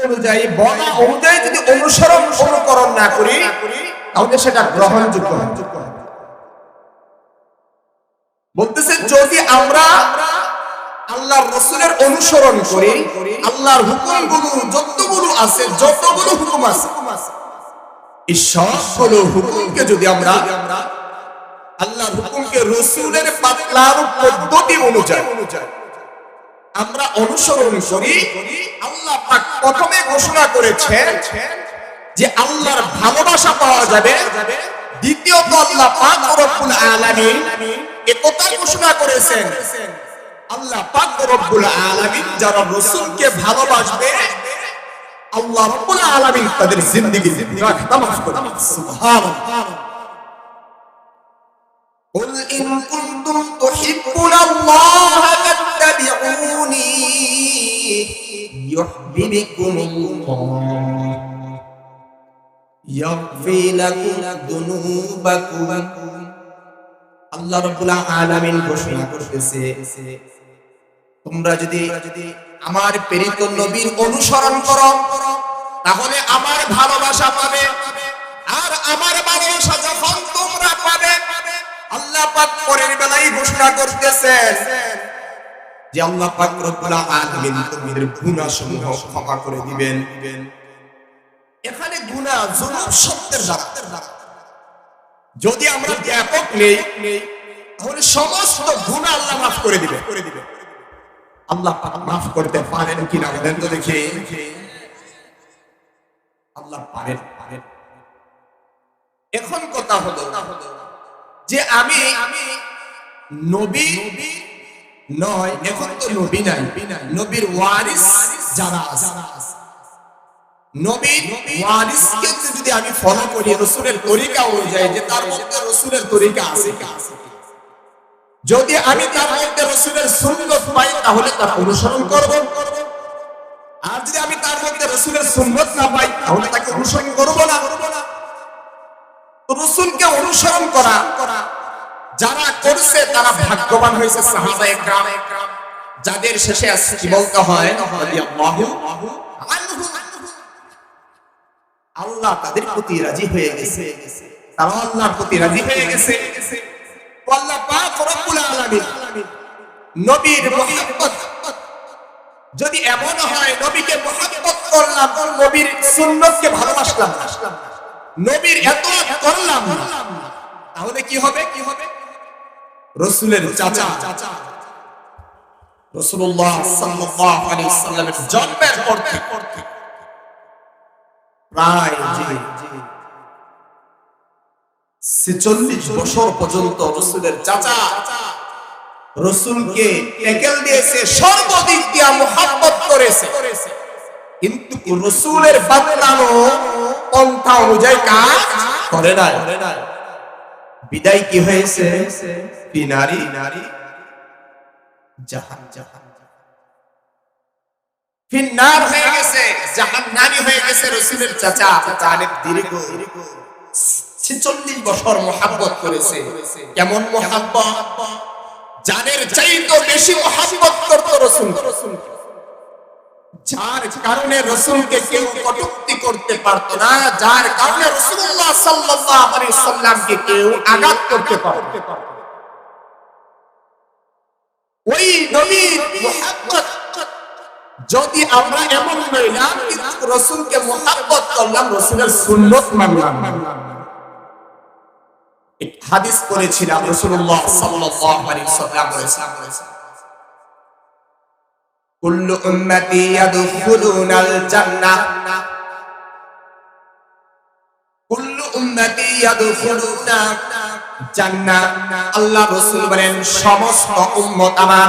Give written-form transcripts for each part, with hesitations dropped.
অনুযায়ী বলা অনুযায়ী যদি অনুকরণ না করি তাহলে সেটা গ্রহণযোগ্য হবে। বলতেছে যদি আমরা আল্লাহর রাসূলের অনুসরণ করি, আল্লাহর হুকুমগুলো যতগুলো হুকুম আছে এই সবগুলো হুকুমকে যদি আমরা আল্লাহর হুকুমকে রাসূলের পাতলার পদ্ধতি অনুযায়ী আমরা অনুসরণ করি, আল্লাহ পাক প্রথমে ঘোষণা করেছেন যে আল্লাহর ভালোবাসা পাওয়া যাবে। দ্বিতীয়ত আল্লাহ পাক রব্বুল আলামিন একথা ঘোষণা করেছেন, আল্লাহ পাক রব্বুল আলামিন যারা রাসূলকে ভালোবাসবে আল্লাহ রব্বুল আলামিন তাদের জিন্দেগি রাখতা মাফ করবে। সুবহানাল্লাহ। قل إن كنتم تحبون الله فاتبعوني يحببكم الله يغفر لكم ذنوبكم। আল্লাহ রাব্বুল আলামিন ঘোষণা করতেছে তোমরা যদি আমার প্রেরিত নবীর অনুসরণ করো তাহলে আমার ভালোবাসা পাবে, আর আমার ভালোবাসা যখন তোমরা পাবে আল্লাহ পাক পরের বেলায় ঘোষণা করতেছেন যে আল্লাহ পাক রব্বুল আলামিন তোমাদের গুনাহসমূহ ক্ষমা করে দিবেন। এখানে গুনাহ যুনুব শব্দের দ্বারা যদি আমরা ব্যাপক নেই তাহলে সমস্ত গুনাহ আল্লাহ মাফ করে দিবেন। আল্লাহ পাক মাফ করতে পারেন কিনা বলেন তো দেখি। আল্লাহ পারেন। এখন কথা হলো যে আমি নবী নয়, এখন তো নবী নাই, নবীর ওয়ারিস যারা আছে নবীর ওয়ারিসকে যদি আমি ফলো করি রাসূলের তরিকা অনুযায়ী, যে তার মধ্যে রাসূলের তরিকা আছে, যদি আমি তার মধ্যে রাসূলের সুন্নাত পাই তাহলে তার অনুসরণ করব, আর যদি আমি তার মধ্যে রাসূলের সুন্নাত না পাই তাহলে তাকে অনুসরণ করব না। রাসূলকে অনুসরণ করা যারা করছে তারা ভাগ্যবান হয়েছে সাহাবায়ে কেরাম, যাদের শেষে কি বলতে হয় রাদিয়াল্লাহু আনহু। আল্লাহ তাদের প্রতি রাজি হয়ে গেছে, তারা আল্লাহর প্রতি রাজি হয়ে গেছে। আল্লাহ পাক রব্বুল আলামিন নবীর মুহাব্বত যদি এমন হয় নবীকে মুহাব্বত করলাম, নবীর সুন্নাতকে ভালোবাসলাম, নবীর এতআত করলাম, তাহলে কি হবে? রাসূলের চাচা রাসূলুল্লাহ সাল্লাল্লাহু আলাইহি ওয়াসাল্লামের জন্মের পর থেকে প্রায় ৪৬ বছর পর্যন্ত রাসূলের চাচা রাসূলকে ট্যাকেল দিয়েছে, সর্বদিক দিয়ে মুহাব্বত করেছে, কিন্তু রাসূলের বাতলানো পন্থা অনুযায়ী কাজ করে নাই। বিদায় কি হয়েছে? ফিনারি জাহান্নাম, ফিন্নার হয়ে গেছে, জাহান্নামী হয়ে গেছে রাসূলের চাচা। তালিব দীর্ঘ ৪৬ বছর মুহাব্বত করেছে। কেমন মুহাব্বত? যাদের চাইতে বেশি মুহাব্বত করত রাসূল, যার কারণে রাসূলকে কেউ কটূক্তি করতে পারত না, যার কারণে রাসূলুল্লাহ সাল্লাল্লাহু আলাইহি ওয়াসাল্লামকে কেউ আঘাত করতে পারত না। ওই নবীর মুহাব্বত যদি আমরা এমন নইলাম কিন্তু রাসূলকে মুহাব্বত করলাম, রাসূলের সুন্নাত মানলাম। এক হাদিস করেছিলাম রাসূলুল্লাহ সাল্লাল্লাহু আলাইহি ওয়াসাল্লাম বলেছেন, কুল্লু উম্মতি ইয়াদখুলুনাল জান্নাহ, কুল্লু উম্মতি ইয়াদখুলুনা জান্নাহ। আল্লাহ রাসূল বলেন সমস্ত উম্মত আমার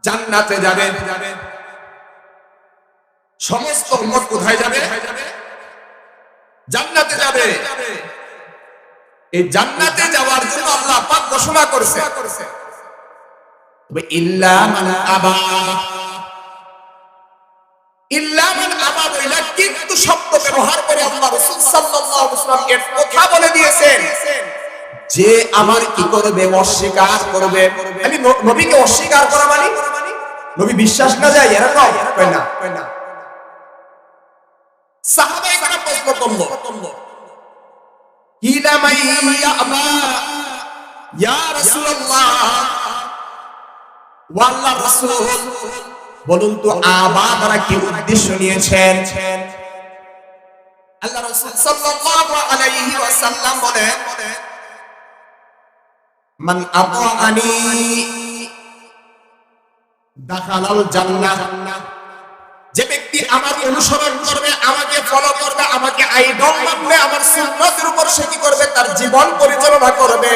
জান্নাতে যাবে। সমস্ত উম্মত কোথায় যাবে? জান্নাতে যাবে। এই জান্নাতে যাওয়ার জন্য আল্লাহ পাক ঘোষণা করেছে, তবে ইল্লা মান আবা, ইল্লা মান আবা বলে কিন্তু শব্দ ব্যবহার করে আল্লাহ রাসূল সাল্লাল্লাহু আলাইহি ওয়াসাল্লাম এর কথা বলে দিয়েছেন যে আমার কি করবে? অস্বীকার করবে। আমি নবীকে অস্বীকার করা মানে নবী বিশ্বাস না যায় এরকম হয় না। ইয়াবা ইয়া রাসূলুল্লাহ ওয়া আল্লাহর রাসূল বলুন তো আবা দ্বারা কি উদ্দেশ্য নিয়েছেন আল্লাহ রাসূল সাল্লাল্লাহু আলাইহি ওয়াসাল্লাম বলেন মান আতাআনি দাখালাল জান্নাহ যে ব্যক্তি আমার অনুসরণ করবে আমাকে ফলো করবে আমাকে আইডল মানবে আমার সুন্নতের উপর সে কি করবে তার জীবন পরিচালনা করবে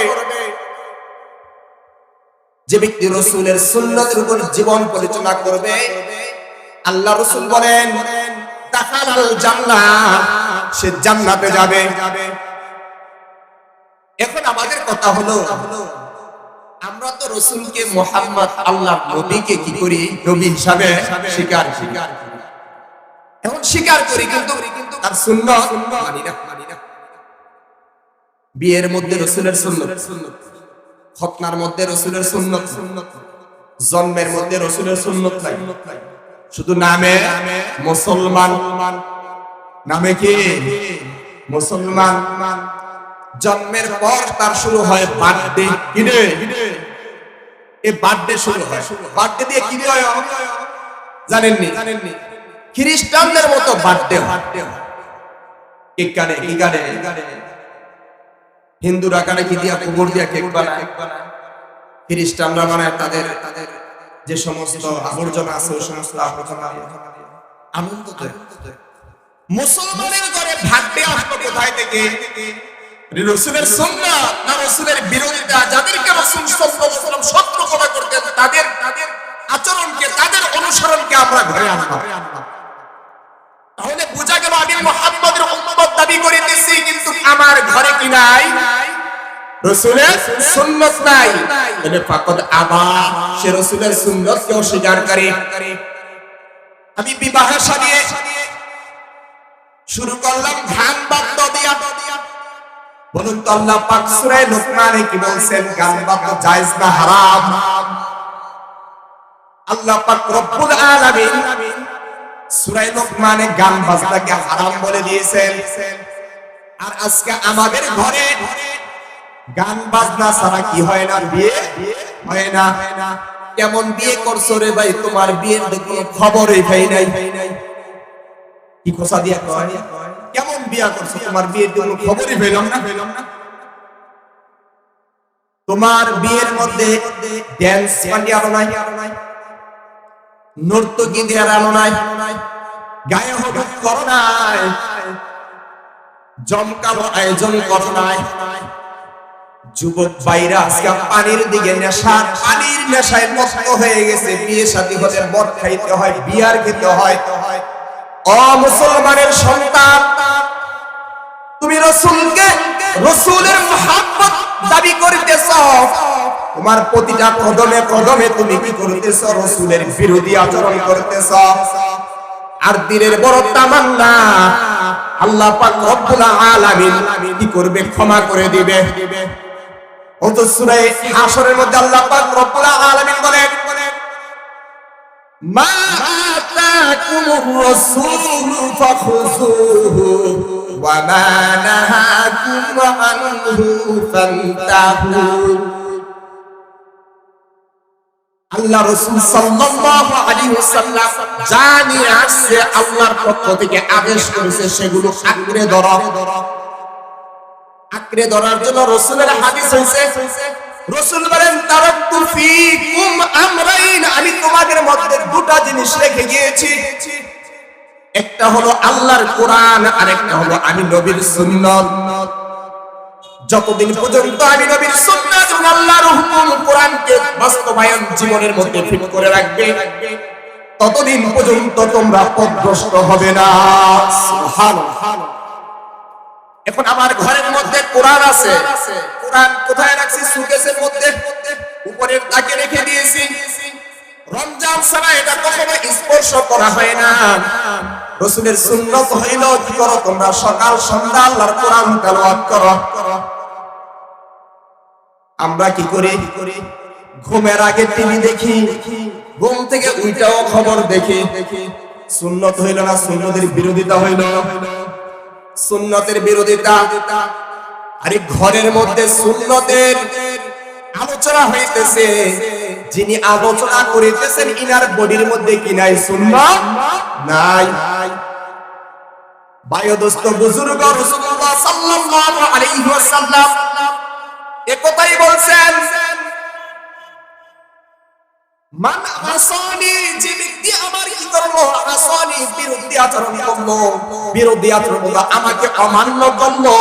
যে ব্যক্তি রাসূলের সুন্নতের উপর জীবন পরিচালনা করবে আল্লাহ রাসূল বলেন দাখালাল জান্নাহ সে জান্নাতে যাবে এখন আমাদের কথা হলো আমরা তো রাসূলকে মুহাম্মদ আল্লাহর নবীকে কি করি নবী হিসাবে স্বীকার করি এখন স্বীকার করি কিন্তু তার সুন্নাত মানি না বিয়ের মধ্যে রাসূলের সুন্নাত খতনার মধ্যে রাসূলের সুন্নাত জন্মের মধ্যে রাসূলের সুন্নাত নাই শুধু নামে মুসলমান নামে কি মুসলমান জন্মের পর তার শুরু হয় বার্থডে কিনে এই বার্থডে শুরু হয় বার্থডে দিয়ে কি হয় জানেননি খ্রিস্টানদের মতো বার্থডে হয় কেক কাটে হিন্দুরা কানে কি দিয়া কুকুর দিয়া কেক বানায় খ্রিস্টানরা বানায় তাদের যে সমস্ত আবর্জনা আছে ওই সমস্ত আবর্জনা আনন্দ করে মুসলমানের ঘরে বার্থডে আসলো কোথায় থেকে রাসূলের সুন্নাত না রাসূলের বিরোধিতা যাদেরকে রাসূল সাল্লাল্লাহু আলাইহি ওয়াসাল্লাম শত্রু মনে করতেন তাদের আচরণকে তাদের অনুসরণকে আমরা ঘরে আনলাম তাহলে বোঝা গেল আমি মুহাম্মদের উম্মত দাবি করিতেছি কিন্তু আমার ঘরে কি নাই রাসূলের সুন্নাত নাই তাহলে ফাকাদ আবা সে রাসূলের সুন্নাতকে অস্বীকার করে আমি বিবাহের সাথে শুরু করলাম গান বাদ্য দিয়া বলুন তো আল্লাহ পাক সূরা লুকমানে কি বলছেন গান বাদ্য জায়েজ না হারাম আল্লাহ পাক রব্বুল আলামিন সূরা লুকমানে গান বাজনাকে হারাম বলে দিয়েছেন আর আজকে আমাদের ঘরে গান বাজনা ছাড়া কি হয় না বিয়ে হয় না কেমন বিয়ে করছো রে ভাই তোমার বিয়ের কোনো খবরই পাই নাই কি কথা দিয়া কয় কেমন বিয়া করছো তোমার বিয়ের কোনো খবরই পেলাম না তোমার বিয়ের মধ্যে ড্যান্স পার্টি আনো নাই নর্তকী দেয়ার আনো নাই গায়ে হলুদ করো নাই জমকালো আয়োজন করো নাই যুবক ভাইরা আজকে পানির দিকে পানির নেশায় মত্ত হয়ে গেছে বিয়ে শাদী হলে মদ খাইতে হয় বিয়ার খেতে হয় ও মুসলমানের সন্তান তুমি রাসূলকে রাসূলের মুহাব্বত দাবি করিতেছ তোমার প্রতিটা কদমে কদমে তুমি কি করতেছ রাসূলের বিরোধী আচরণ করতেছ আর দিনের বড় তামান্না আল্লাহ পাক রব্বুল আলামিন কি করবে ক্ষমা করে দিবে অত সূরা হাশরের মধ্যে আল্লাহ পাক রব্বুল আলামিন বলেন মা আতাকুমুর রাসূলু ফাখুযুহু ওয়া মা নাহাকুম আনহু ফান্তাহু আল্লাহ রাসূল সাল্লাল্লাহু আলাইহি ওয়াসাল্লাম জানি আসছে আল্লাহর পক্ষ থেকে আদেশ করেছে সেগুলো আঁকড়ে ধরার জন্য রাসূলের হাদিস হইছে রাসূল বলেন তারাকতু ফীকুম আমরাইন আমি তোমাদের মধ্যে দুটো জিনিস রেখে গিয়েছি একটা হলো আল্লাহর কোরআন আর একটা হলো আমি নবীর সুন্নাত যতদিন পর্যন্ত আমি নবীর সুন্নাত এবং আল্লাহর হুকুম কোরআনকে বাস্তবায়ন জীবনের মধ্যে ফিট করে রাখবে ততদিন পর্যন্ত তোমরা পথভ্রষ্ট হবে না সুবহানাল্লাহ এখন আমার ঘরের মধ্যে কোরআন আছে কোরআন কোথায় রাখছি সুকেসের মধ্যে উপরের তাকে রেখে দিয়েছি রমজান ছাড়া এটা কখনো স্পর্শ করা হয় না রাসূলের সুন্নাত হইল কি করো তোমরা সকাল সন্ধ্যা আল্লাহর কোরআন তেলাওয়াত করো আমরা কি করি ঘুমের আগে টিভি দেখি ঘুম থেকে উইটাও খবর দেখি সুন্নাত হইল না সুন্নতের বিরোধিতা হইল সুন্নতের বিরোধিতা আরে ঘরের মধ্যে সুন্নতের আলোচনা হইতেছে, যিনি আলোচনা করিতেছেন ইনার বডির মধ্যে কি নাই? সুন্নাত নাই। বায়দস্ত বুজুর্গ রাসূলুল্লাহ সাল্লাল্লাহু আলাইহি ওয়াসাল্লাম একথাই বলছেন, মান আসানি, যে ব্যক্তি আমার কি করলো, আসানি বিরুদ্ধে আচরণ করলো, বিরুদ্ধে আচরণ করলো, আমাকে অমান্য করলো,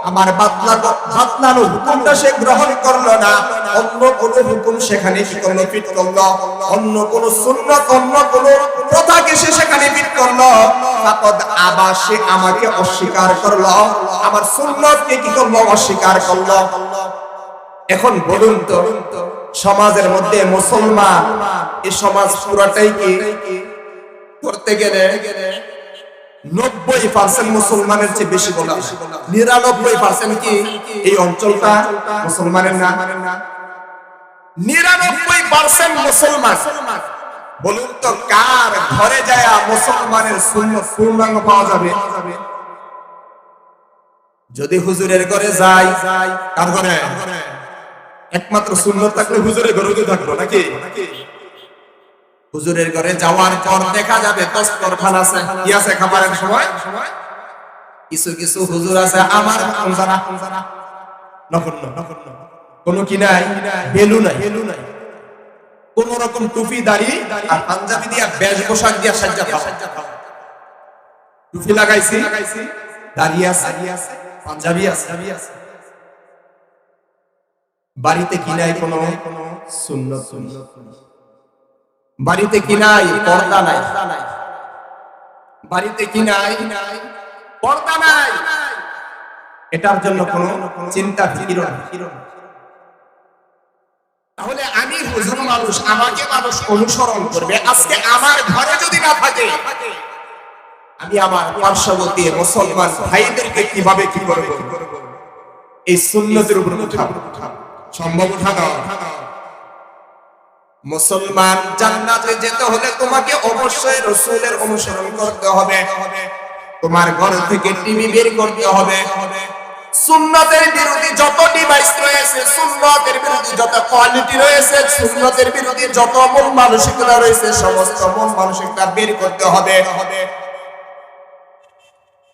আমার বাতলানো হুকুমটা সে গ্রহণ করলো না, অন্য কোন হুকুম সেখানে কি করলো? ফিট করলো, অন্য কোন সুন্নাত, অন্য কোন প্রথাকে সে সেখানে ফিট করলো, ফাকাদ আবা, সে আমাকে অস্বীকার করলো, আমার সুন্নাতকে কি করলো? অস্বীকার করলো। এখন বলুন তো, সমাজের মধ্যে মুসলমান, এই সমাজ পুরাটাই কি করতে গেলে 90% মুসলমানের চেয়ে বেশি বলা, 99% কি এই অঞ্চলটা মুসলমানের না? 99% মুসলমান। বলুন তো, কার ঘরে যায় মুসলমানের সুন্নাত পূর্ণাঙ্গ পাওয়া যাবে? যদি হুজুরের ঘরে যাই, কার ঘরে? একমাত্র সুন্নাত থাকলে হুজুরের ঘরে থাকবো নাকি? হুজুরের ঘরে যাওয়ার পর দেখা যাবে দস্তরখানা আছে, কি আছে খাবারের সময়? কিছু কিছু হুজুর আছে আমার নগণ্য, কোনো কি নাই, বেলু নাই, কোন রকম টুপি দাড়ি আর পাঞ্জাবি দিয়া বেশ পোশাক দিয়া সাজ্জা খাওয়া। টুপি লাগাইছি, দাড়ি আছে, পাঞ্জাবি আছে, বাড়িতে কি নাই? কোন সুন্নাত, বাড়িতে কি নাই? পর্দা নাই, বাড়িতে কি নাই? পর্দা নাই। এটার জন্য কোন চিন্তা ফিকির নাই। তাহলে আমি হুজুর মানুষ, আমাকে মানুষ অনুসরণ করবে। আজকে আমার ঘরে যদি না থাকে, আমি আমার পার্শ্ববর্তী মুসলমান ভাইদেরকে কিভাবে কি করব? এই সুন্নতের উপর উঠাবো। সম্ভব? উঠানো মুসলমান জান্নাতে যেতে হলে তোমাকে অবশ্যই রাসূলের অনুসরণ করতে হবে। তোমার ঘর থেকে টিভি বের করতে হবে, সুন্নতের বিরোধী যত ডিভাইস রয়েছে, সুন্নতের বিরোধী যত কোয়ালিটি রয়েছে, সুন্নতের বিরোধী যত মন মানসিকতা রয়েছে, সমস্ত মন মানসিকতা বের করতে হবে।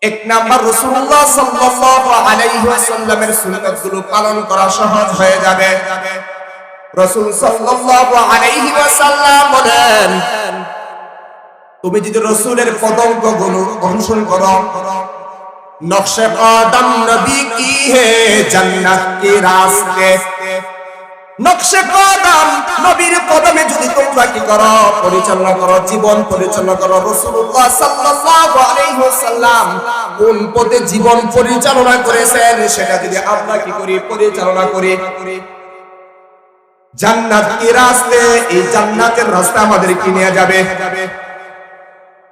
এক নাম্বার, রাসূলুল্লাহ সাল্লাল্লাহু আলাইহি ওয়াসাল্লামের সুন্নাতগুলো পালন করা সহজ হয়ে যাবে। রাসূল সাল্লাল্লাহু আলাইহি ওয়াসাল্লাম বলেন, তুমি যদি রাসূলের পদঙ্কগুলো অনুসরণ করো, নকশে কদম নবী কি হে জান্নাত কি রাস্তে, নকশে কদম নবীর কদমে যদি তোমরা কি করো? পরিচালনা করো, জীবন পরিচালনা করো। রাসূলুল্লাহ সাল্লাল্লাহু আলাইহি ওয়াসাল্লাম কোন পথে জীবন পরিচালনা করেছেন, সেটা যদি আমরা কি করি? পরিচালনা করি। জান্নাত কি রাস্তে, এই জান্নাতের রাস্তা আমাদের কি নিয়ে যাবে?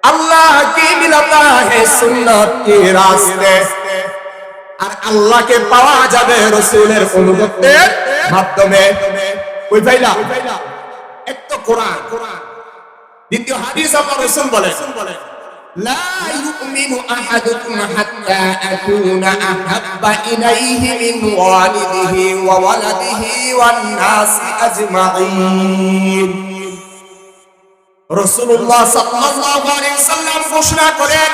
আল্লাহ কি মিলাতা হে সুন্নাত কি রাস্তে। আর আল্লাহকে পাওয়া যাবে রাসূলের অনুগত্যের মাধ্যমে। কই পাইলা? এক তো কোরআন, দ্বিতীয় হাদিস আমার রাসূল বলেন, লা ইউমিনু আহাদুকুম হাত্তা আকুনা আহাব্বা ইলাইহি মিন ওয়ালিদিহি ওয়া ওয়ালাদিহি ওয়ান নাসি আজমাইন। রাসূলুল্লাহ সাল্লাল্লাহু আলাইহি ওয়াসাল্লাম ঘোষণা করেন,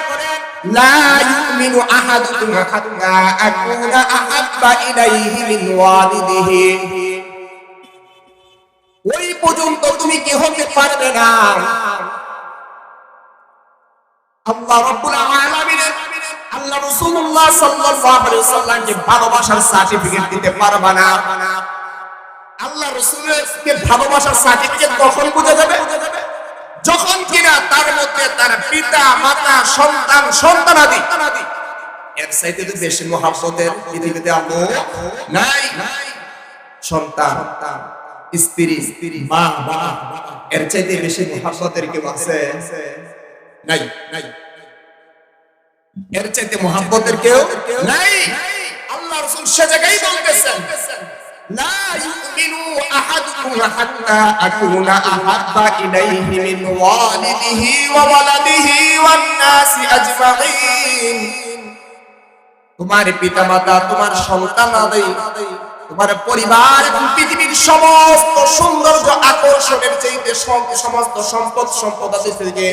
লা ইউমিনু আহাদুকুম হাত্তা আকুনা আহাব্বা ইলাইহি মিন ওয়ালিদিহি, ওই পর্যন্ত তুমি কি হতে পারবে না আল্লাহ রাব্বুল আলামিন, আল্লাহ রাসূলুল্লাহ সাল্লাল্লাহু আলাইহি ওয়াসাল্লামকে ভালোবাসার সার্টিফিকেট দিতে পারবে না। আল্লাহ রাসূলকে ভালোবাসার সার্টিফিকেট কখন বোঝা যাবে? যখন কিনা তার মধ্যে তার পিতা, মাতা, সন্তান, সন্তানাদি এর চাইতে তো বেশি মহব্বতের পৃথিবীতে আর নাই। সন্তান, স্ত্রী, মা, বাবা, এর চাইতে বেশি মহব্বতের কেউ আছে? নাই। এর চাইতে মহব্বতের কেউ নাই। আল্লাহ রাসূল সে জায়গায় বলতেছেন, লা ইউমিনু আহাদুকুম হাত্তা আকুনা আহাব্বা ইলাইহি মিন ওয়ালিদিহি ওয়া ওয়ালাদিহি ওয়ান নাসি আজমাইন। তোমার পিতামাতা, তোমার সন্তানাদি, তোমার পরিবার এবং পৃথিবীর সমস্ত সৌন্দর্য আকর্ষণের চাইতে সমস্ত সম্পদ সম্পদাদি থেকে,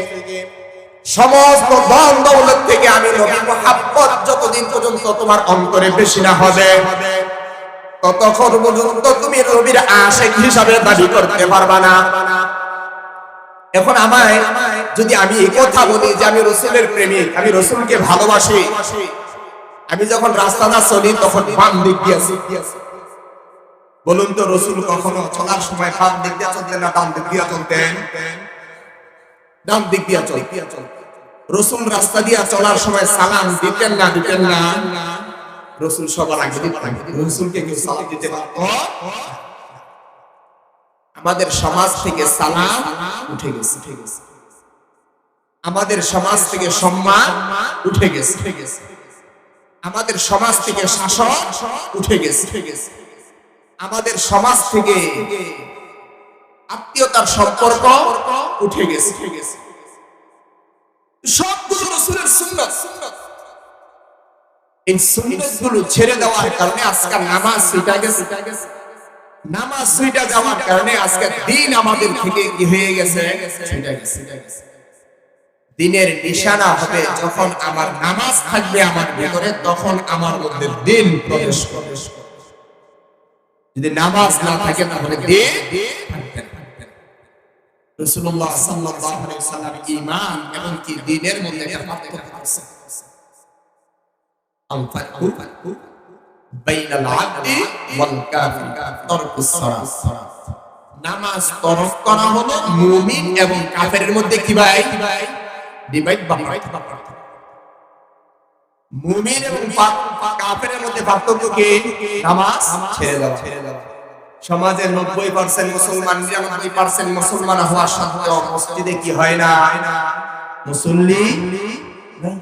সমস্ত ধন দৌলত থেকে আমি নবী মুহাম্মদ যতদিন পর্যন্ত তোমার অন্তরে বেশি না হবে ততক্ষণ পর্যন্ত তুমি নবীর আশিক হিসাবে দাবি করতে পারবা না। এখন আমায় যদি আমি এই কথা বলি যে আমি রাসূলের প্রেমিক, আমি রাসূলকে ভালোবাসি, আমি যখন রাস্তাটা চলি তখন বাম দিক দিয়ে বলুন তো, রাসূল কখনো চলার সময় বাম দিক দিয়ে চলতেন না ডান দিক দিয়ে চলতেন? ডান দিক দিয়ে চলতেন। রাসূল রাস্তা দিয়ে চলার সময় সালাম দিতেন না দিতেন না? রাসূল সবার আগে দিতেন। রাসূলকে কেউ সালাম দিতে পারত? আমাদের সমাজ থেকে সালাম উঠে গেছে, আমাদের সমাজ থেকে সম্মান উঠে গেছে, আমাদের সমাজ থেকে শাসন উঠে গেছে, আমাদের সমাজ থেকে আত্মীয়তার সম্পর্ক উঠে গেছে। সবগুলো রাসূলের সুন্নাত। এই সুন্নাতগুলো ছেড়ে দেওয়ার কারণে আজকাল নামাজ ছুটে গেছে। নামাজ ছুটে যাওয়ার কারণে আজকে দিন আমাদের থেকে কি হয়ে গেছে? ছুটে গেছে। দিনের নিশানা হবে যখন আমার নামাজ থাকবে আমার ভিতরে, তখন আমার মধ্যে দিন প্রবেশ করবে। যদি নামাজ না থাকে তাহলে দিন থাকবে না। রাসূলুল্লাহ সাল্লাল্লাহু আলাইহি ওয়াসাল্লাম ঈমান এবং কি দ্বীনের মধ্যে একটা পার্থক্য করেছেন। আল-ফারকু বাইনাল আবদি ওয়াল কাফির তারকুস সালাত। নামাজ তরক করা হলো মুমিন এবং কাফেরের মধ্যে কি ভাই? ডিভাইড বা পার্থক্য। মুমিন এবং কাফেরের মধ্যে পার্থক্য কি? নামাজ ছেড়ে দেওয়া। সমাজের 90% মুসলমান, 99% মুসলমান হওয়া সত্ত্বেও মসজিদে কি হয় না? মুসল্লি নাই।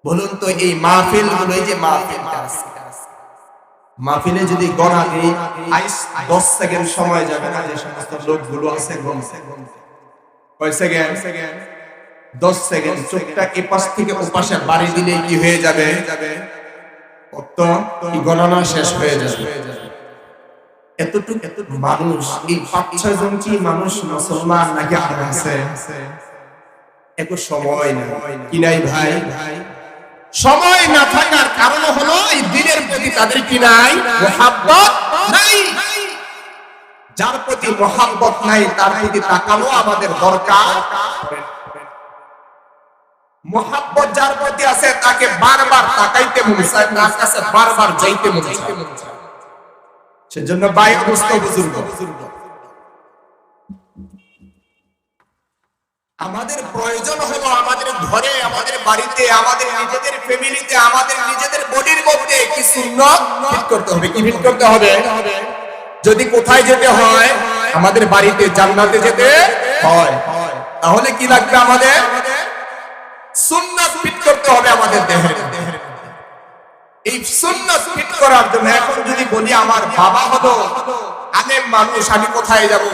বলুন তো এই মাহফিল গুলো, এই যে মাহফিলটা আছে, মাহফিলে যদি গণা এই 10 সেকেন্ড সময় যাবে না? যে সমস্ত লোকগুলো আছে কয় সেকেন্ড? 10 সেকেন্ড। চোখটা এপাশ থেকে ওপাশে বাড়ি দিলে কি হয়ে যাবে? কত কি গণনা শেষ হয়ে যাবে। এতটুকু মানুষ, এই 5-6 জন কি মানুষ মুসলমান নাকি আর আছে? এত সময় নাই কি নাই ভাই? সময় না থাকার কারণ হলো এই দ্বীনের প্রতি তাদের কি নাই? মুহাব্বত নাই। যার প্রতি মুহাব্বত নাই তার প্রতি তাকানো আমাদের দরকার। মুহাব্বত যার প্রতি আছে তাকে বারবার তাকাইতে মনে চায়, তার কাছে বারবার যাইতে মনে চায়। সেজন্য ভাই অবস্থা বুজুর্গ, আমাদের প্রয়োজন হলো আমাদের ঘরে, আমাদের বাড়িতে, আমাদের নিজেদের ফ্যামিলিতে, আমাদের নিজেদের বডির মধ্যে কি সুন্নাত ফিট করতে হবে। কি ফিট করতে হবে? যদি কোথায় যেতে হয়, আমাদের বাড়িতে জান্নাতে যেতে হয়, তাহলে কি লাগবে? আমাদের সুন্নাত ফিট করতে হবে আমাদের দেহের। এই সুন্নাত ফিট করার জন্য এখন যদি বলি আমার বাবা হলো আলেম মানুষ, আমি কোথায় যাব?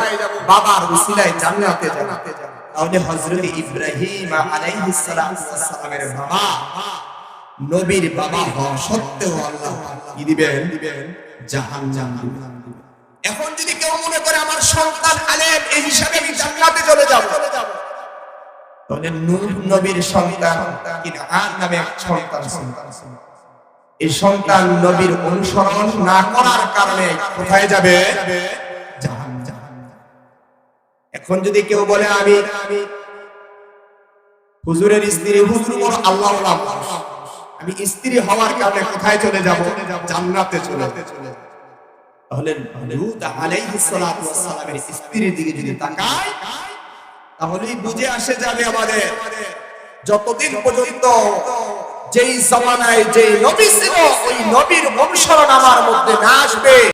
বাবার উসিলায় জান্নাতে যাব। তাহলে হযরত ইব্রাহিম আলাইহিস সালামের বাবা, নবীর বাবা হওয়া সত্ত্বেও আল্লাহ কি দিবেন? জাহান্নাম দিবেন। এখন যদি কেউ মনে করে আমার সন্তান আলেম, এই হিসাবে আমি জান্নাতে চলে যাব, তাহলে নূহ নবীর সন্তান কিনআন নামে এক সন্তান, এই সন্তান নবীর অনুসরণ না করার কারণে কোথায় যাবে? জাহান্নাম। এখন যদি কেউ বলে আমি হুজুরের স্ত্রী, হুজুর বড় আল্লাহওয়ালা মানুষ, আমি স্ত্রী হওয়ার কারণে কোথায় চলে যাব? জান্নাতে চলে যাব। তাহলে লূত আলাইহিস সালাতু ওয়াস সালামের স্ত্রীর দিকে যদি তাকাই, তাহলেই বুঝে আসে যাবে আমাদের যতদিন পর্যন্ত যেই জামানায় যেই নবী ছিল, ওই নবীর অনুসরণ আমার মধ্যে না আসবে,